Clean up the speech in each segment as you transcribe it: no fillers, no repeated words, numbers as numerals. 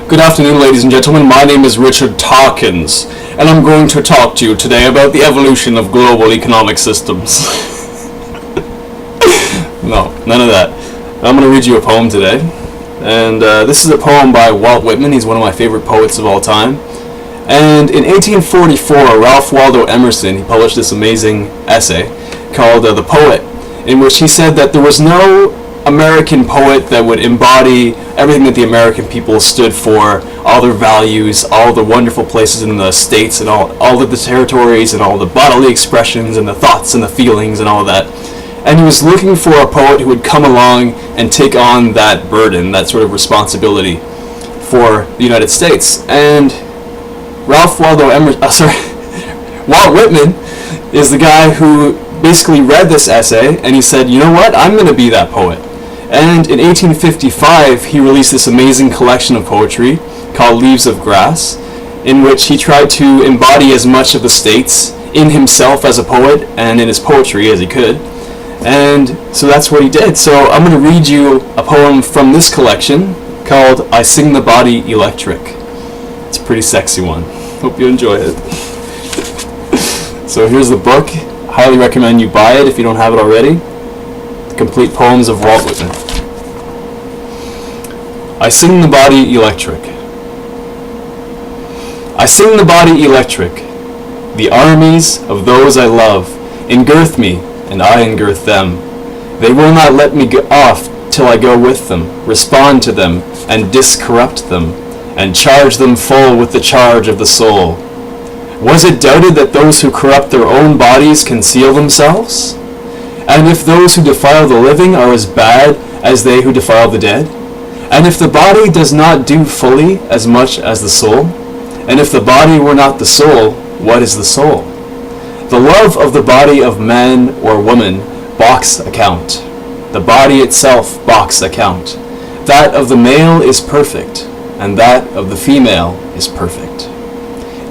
Good afternoon, ladies and gentlemen. My name is Richard Tarkins, and I'm going to talk to you today about the evolution of global economic systems. No, none of that. I'm going to read you a poem today, and this is a poem by Walt Whitman. He's one of my favorite poets of all time. And in 1844, Ralph Waldo Emerson, he published this amazing essay called The Poet, in which he said that there was no American poet that would embody everything that the American people stood for, all their values, all the wonderful places in the states, and all of the territories, and all the bodily expressions, and the thoughts, and the feelings, and all of that. And he was looking for a poet who would come along and take on that burden, that sort of responsibility for the United States. And Walt Whitman is the guy who basically read this essay, and he said, you know what, I'm going to be that poet. And in 1855, he released this amazing collection of poetry called Leaves of Grass, in which he tried to embody as much of the states in himself as a poet and in his poetry as he could. And so that's what he did. So I'm going to read you a poem from this collection called I Sing the Body Electric. It's a pretty sexy one. Hope you enjoy it. So here's the book. Highly recommend you buy it if you don't have it already. Complete Poems of Walt Whitman. I sing the body electric. I sing the body electric. The armies of those I love engirth me, and I engirth them. They will not let me get off till I go with them, respond to them, and discorrupt them, and charge them full with the charge of the soul. Was it doubted that those who corrupt their own bodies conceal themselves? And if those who defile the living are as bad as they who defile the dead? And if the body does not do fully as much as the soul? And if the body were not the soul, what is the soul? The love of the body of man or woman, box account. The body itself, box account. That of the male is perfect, and that of the female is perfect.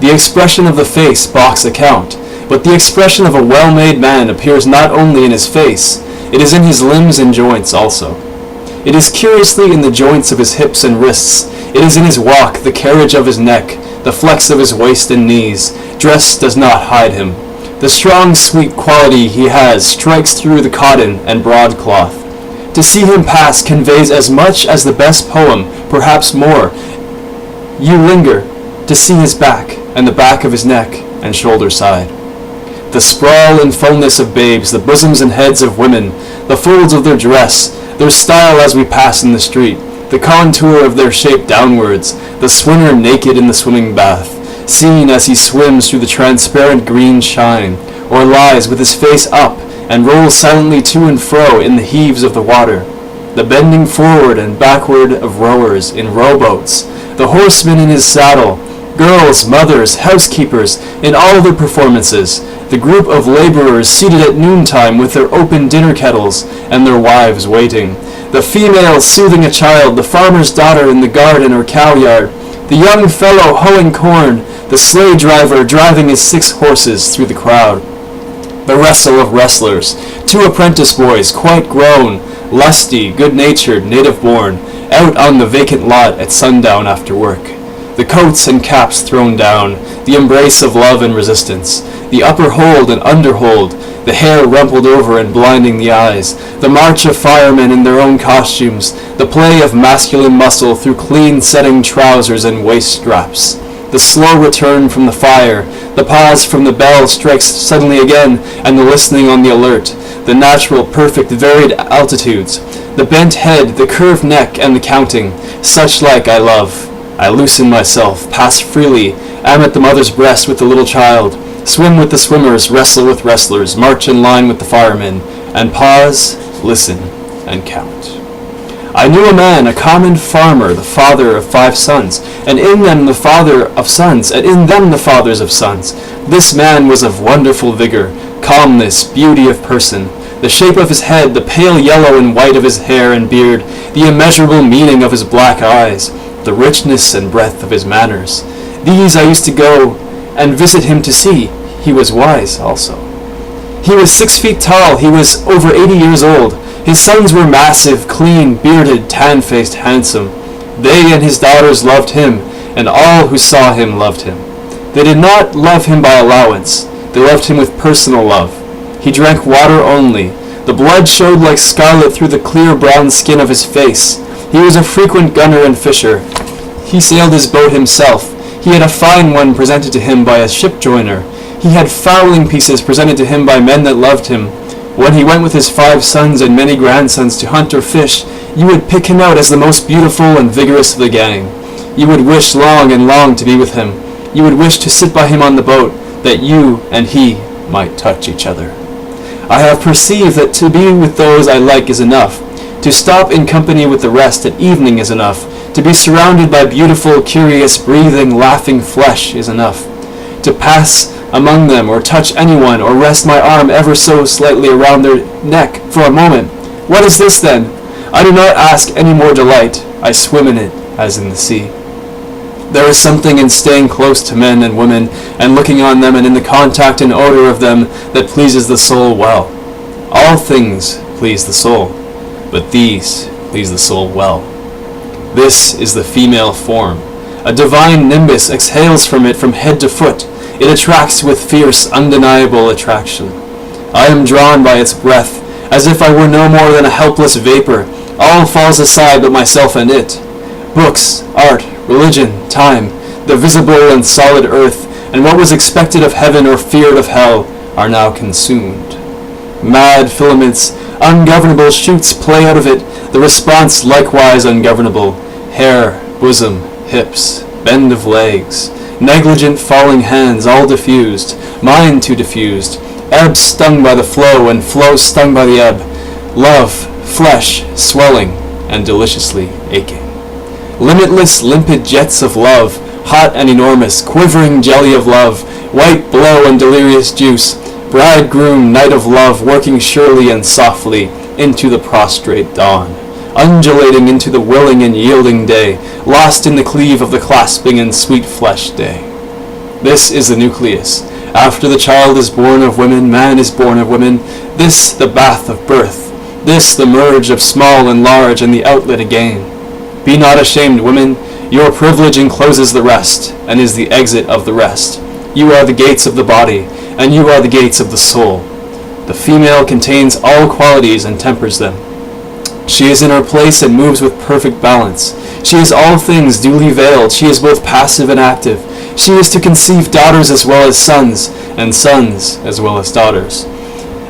The expression of the face, box account. But the expression of a well-made man appears not only in his face, it is in his limbs and joints also. It is curiously in the joints of his hips and wrists. It is in his walk, the carriage of his neck, the flex of his waist and knees. Dress does not hide him. The strong, sweet quality he has strikes through the cotton and broadcloth. To see him pass conveys as much as the best poem, perhaps more. You linger to see his back, and the back of his neck and shoulder side. The sprawl and fullness of babes, the bosoms and heads of women, the folds of their dress, their style as we pass in the street, the contour of their shape downwards, the swimmer naked in the swimming bath, seen as he swims through the transparent green shine, or lies with his face up and rolls silently to and fro in the heaves of the water, the bending forward and backward of rowers in rowboats, the horseman in his saddle, girls, mothers, housekeepers, in all their performances, the group of laborers seated at noontime with their open dinner kettles and their wives waiting, the female soothing a child, the farmer's daughter in the garden or cow yard, the young fellow hoeing corn, the sleigh driver driving his 6 horses through the crowd, the wrestle of wrestlers, 2 apprentice boys quite grown, lusty, good-natured, native-born, out on the vacant lot at sundown after work. The coats and caps thrown down, the embrace of love and resistance, the upper hold and under hold, the hair rumpled over and blinding the eyes, the march of firemen in their own costumes, the play of masculine muscle through clean-setting trousers and waist straps, the slow return from the fire, the pause from the bell strikes suddenly again, and the listening on the alert, the natural, perfect, varied altitudes, the bent head, the curved neck, and the counting, such like I love. I loosen myself, pass freely, am at the mother's breast with the little child, swim with the swimmers, wrestle with wrestlers, march in line with the firemen, and pause, listen, and count. I knew a man, a common farmer, the father of 5 sons, and in them the father of sons, and in them the fathers of sons. This man was of wonderful vigor, calmness, beauty of person, the shape of his head, the pale yellow and white of his hair and beard, the immeasurable meaning of his black eyes, the richness and breadth of his manners. These I used to go and visit him to see. He was wise also. He was 6 feet tall. He was over 80 years old. His sons were massive, clean, bearded, tan-faced, handsome. They and his daughters loved him, and all who saw him loved him. They did not love him by allowance. They loved him with personal love. He drank water only. The blood showed like scarlet through the clear brown skin of his face. He was a frequent gunner and fisher. He sailed his boat himself. He had a fine one presented to him by a ship joiner. He had fowling pieces presented to him by men that loved him. When he went with his 5 sons and many grandsons to hunt or fish, you would pick him out as the most beautiful and vigorous of the gang. You would wish long and long to be with him. You would wish to sit by him on the boat, that you and he might touch each other. I have perceived that to be with those I like is enough. To stop in company with the rest at evening is enough. To be surrounded by beautiful, curious, breathing, laughing flesh is enough. To pass among them, or touch anyone, or rest my arm ever so slightly around their neck for a moment. What is this then? I do not ask any more delight. I swim in it as in the sea. There is something in staying close to men and women, and looking on them, and in the contact and odor of them, that pleases the soul well. All things please the soul, but these please the soul well. This is the female form. A divine nimbus exhales from it from head to foot. It attracts with fierce, undeniable attraction. I am drawn by its breath, as if I were no more than a helpless vapor. All falls aside but myself and it. Books, art, religion, time, the visible and solid earth, and what was expected of heaven or feared of hell, are now consumed. Mad filaments, ungovernable shoots play out of it, the response likewise ungovernable. Hair, bosom, hips, bend of legs, negligent falling hands, all diffused, mind too diffused, ebb stung by the flow, and flow stung by the ebb, love, flesh, swelling, and deliciously aching. Limitless limpid jets of love, hot and enormous, quivering jelly of love, white blow and delirious juice, bridegroom, night of love, working surely and softly into the prostrate dawn, undulating into the willing and yielding day, lost in the cleave of the clasping and sweet flesh day. This is the nucleus. After the child is born of women, man is born of women. This the bath of birth. This the merge of small and large, and the outlet again. Be not ashamed, women. Your privilege encloses the rest, and is the exit of the rest. You are the gates of the body, and you are the gates of the soul. The female contains all qualities and tempers them. She is in her place and moves with perfect balance. She is all things duly veiled. She is both passive and active. She is to conceive daughters as well as sons, and sons as well as daughters.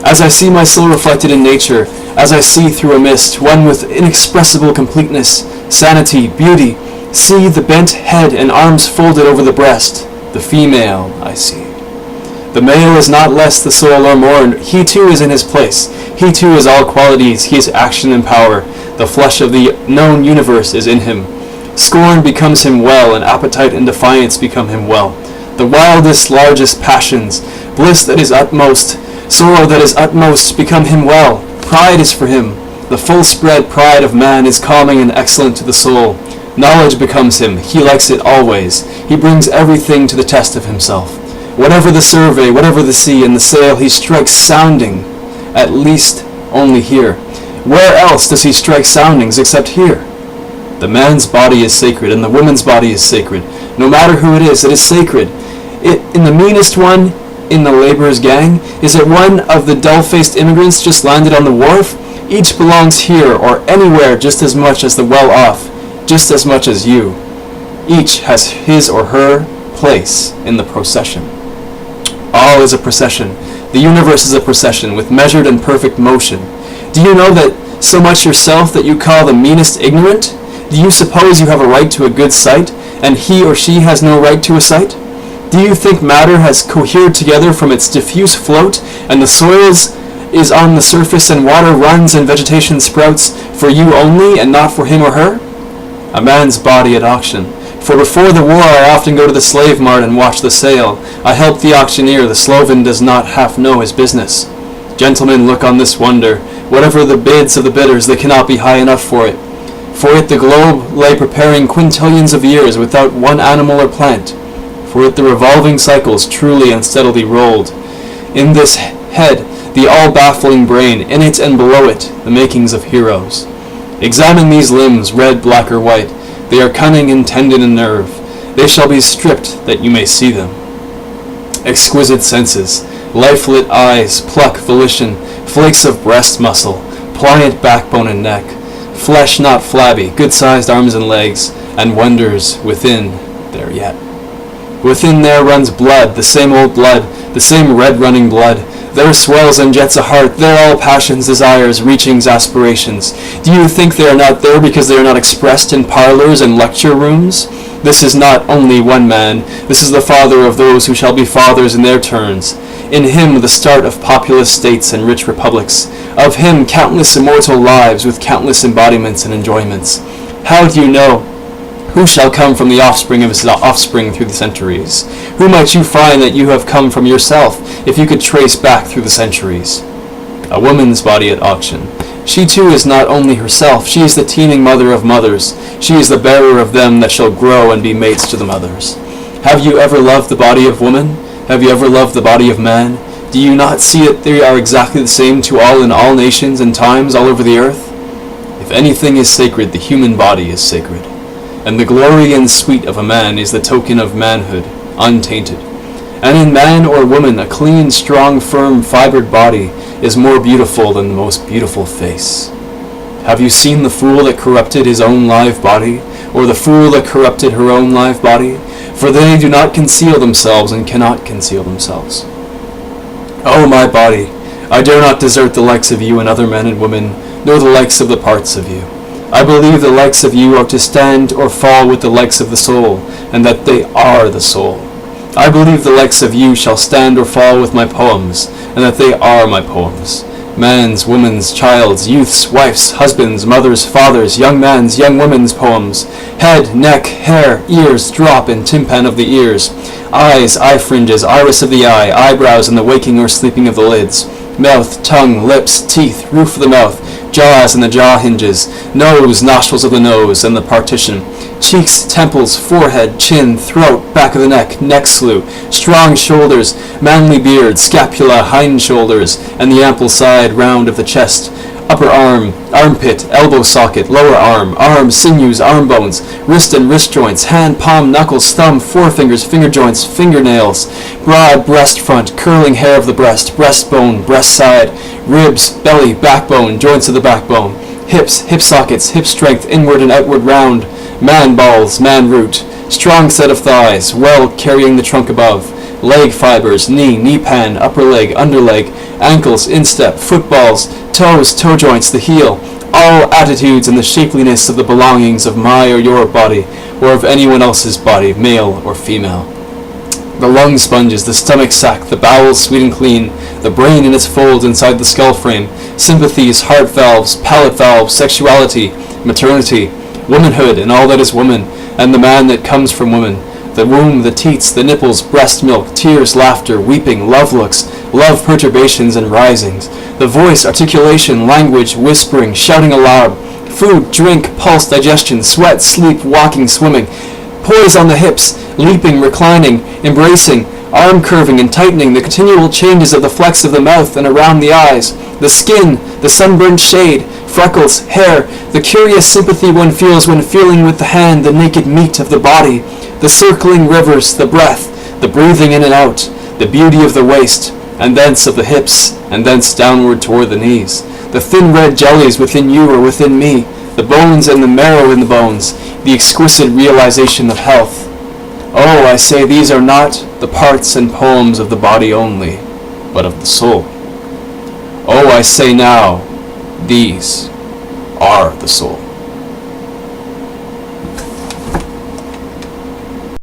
As I see my soul reflected in nature, as I see through a mist, one with inexpressible completeness, sanity, beauty, see the bent head and arms folded over the breast, the female I see. The male is not less the soul or more. He too is in his place. He too is all qualities. He is action and power. The flesh of the known universe is in him. Scorn becomes him well, and appetite and defiance become him well. The wildest, largest passions, bliss that is utmost, sorrow that is utmost, become him well. Pride is for him. The full-spread pride of man is calming and excellent to the soul. Knowledge becomes him. He likes it always. He brings everything to the test of himself. Whatever the survey, whatever the sea and the sail, he strikes sounding, at least only here. Where else does he strike soundings except here? The man's body is sacred, and the woman's body is sacred. No matter who it is sacred. In the meanest one in the laborer's gang? Is it one of the dull-faced immigrants just landed on the wharf? Each belongs here or anywhere just as much as the well-off, just as much as you. Each has his or her place in the procession. All is a procession. The universe is a procession with measured and perfect motion. Do you know that so much yourself that you call the meanest ignorant? Do you suppose you have a right to a good sight, and he or she has no right to a sight? Do you think matter has cohered together from its diffuse float, and the soil is on the surface, and water runs and vegetation sprouts for you only, and not for him or her? A man's body at auction. For before the war I often go to the slave mart and watch the sale. I help the auctioneer. The sloven does not half know his business. Gentlemen, look on this wonder. Whatever the bids of the bidders, they cannot be high enough for it. For it the globe lay preparing quintillions of years without one animal or plant. For it the revolving cycles truly and steadily rolled. In this head, the all-baffling brain, in it and below it, the makings of heroes. Examine these limbs, red, black, or white. They are cunning in tendon and nerve. They shall be stripped that you may see them. Exquisite senses, life-lit eyes, pluck, volition, flakes of breast muscle, pliant backbone and neck, flesh not flabby, good-sized arms and legs, and wonders within there yet. Within there runs blood, the same old blood, the same red-running blood. There swells and jets a heart, there all passions, desires, reachings, aspirations. Do you think they are not there because they are not expressed in parlors and lecture rooms? This is not only one man, this is the father of those who shall be fathers in their turns. In him the start of populous states and rich republics. Of him countless immortal lives with countless embodiments and enjoyments. How do you know? Who shall come from the offspring of his offspring through the centuries? Who might you find that you have come from yourself, if you could trace back through the centuries? A woman's body at auction. She too is not only herself, she is the teeming mother of mothers. She is the bearer of them that shall grow and be mates to the mothers. Have you ever loved the body of woman? Have you ever loved the body of man? Do you not see that they are exactly the same to all in all nations and times all over the earth? If anything is sacred, the human body is sacred. And the glory and sweet of a man is the token of manhood, untainted. And in man or woman, a clean, strong, firm, fibered body is more beautiful than the most beautiful face. Have you seen the fool that corrupted his own live body, or the fool that corrupted her own live body? For they do not conceal themselves and cannot conceal themselves. O my body, I dare not desert the likes of you and other men and women, nor the likes of the parts of you. I believe the likes of you are to stand or fall with the likes of the soul, and that they are the soul. I believe the likes of you shall stand or fall with my poems, and that they are my poems. Man's, woman's, child's, youth's, wife's, husband's, mother's, father's, young man's, young woman's poems. Head, neck, hair, ears, drop and tympan of the ears. Eyes, eye fringes, iris of the eye, eyebrows and the waking or sleeping of the lids. Mouth, tongue, lips, teeth, roof of the mouth, jaws and the jaw hinges, nose, nostrils of the nose and the partition, cheeks, temples, forehead, chin, throat, back of the neck slew, strong shoulders, manly beard, scapula, hind shoulders, and the ample side round of the chest, upper arm, armpit, elbow socket, lower arm, sinews, arm bones, wrist and wrist joints, hand, palm, knuckles, thumb, forefingers, finger joints, fingernails, broad breast front, curling hair of the breastbone, breast side, ribs, belly, backbone, joints of the backbone, hips, hip sockets, hip strength, inward and outward round, man balls, man root, strong set of thighs, well carrying the trunk above, leg fibers, knee pan, upper leg, underleg, ankles, instep, footballs, toes, toe joints, the heel, all attitudes and the shapeliness of the belongings of my or your body, or of anyone else's body, male or female. The lung sponges, the stomach sac, the bowels sweet and clean, the brain in its folds inside the skull frame, sympathies, heart valves, palate valves, sexuality, maternity, womanhood and all that is woman, and the man that comes from woman, the womb, the teats, the nipples, breast milk, tears, laughter, weeping, love looks, love perturbations and risings, the voice, articulation, language, whispering, shouting aloud, food, drink, pulse, digestion, sweat, sleep, walking, swimming, poise on the hips, leaping, reclining, embracing, arm curving and tightening, the continual changes of the flex of the mouth and around the eyes, the skin, the sunburned shade, freckles, hair, the curious sympathy one feels when feeling with the hand the naked meat of the body, the circling rivers, the breath, the breathing in and out, the beauty of the waist, and thence of the hips, and thence downward toward the knees, the thin red jellies within you or within me, the bones and the marrow in the bones, the exquisite realization of health. Oh, I say these are not the parts and poems of the body only, but of the soul. Oh, I say now, these are the soul.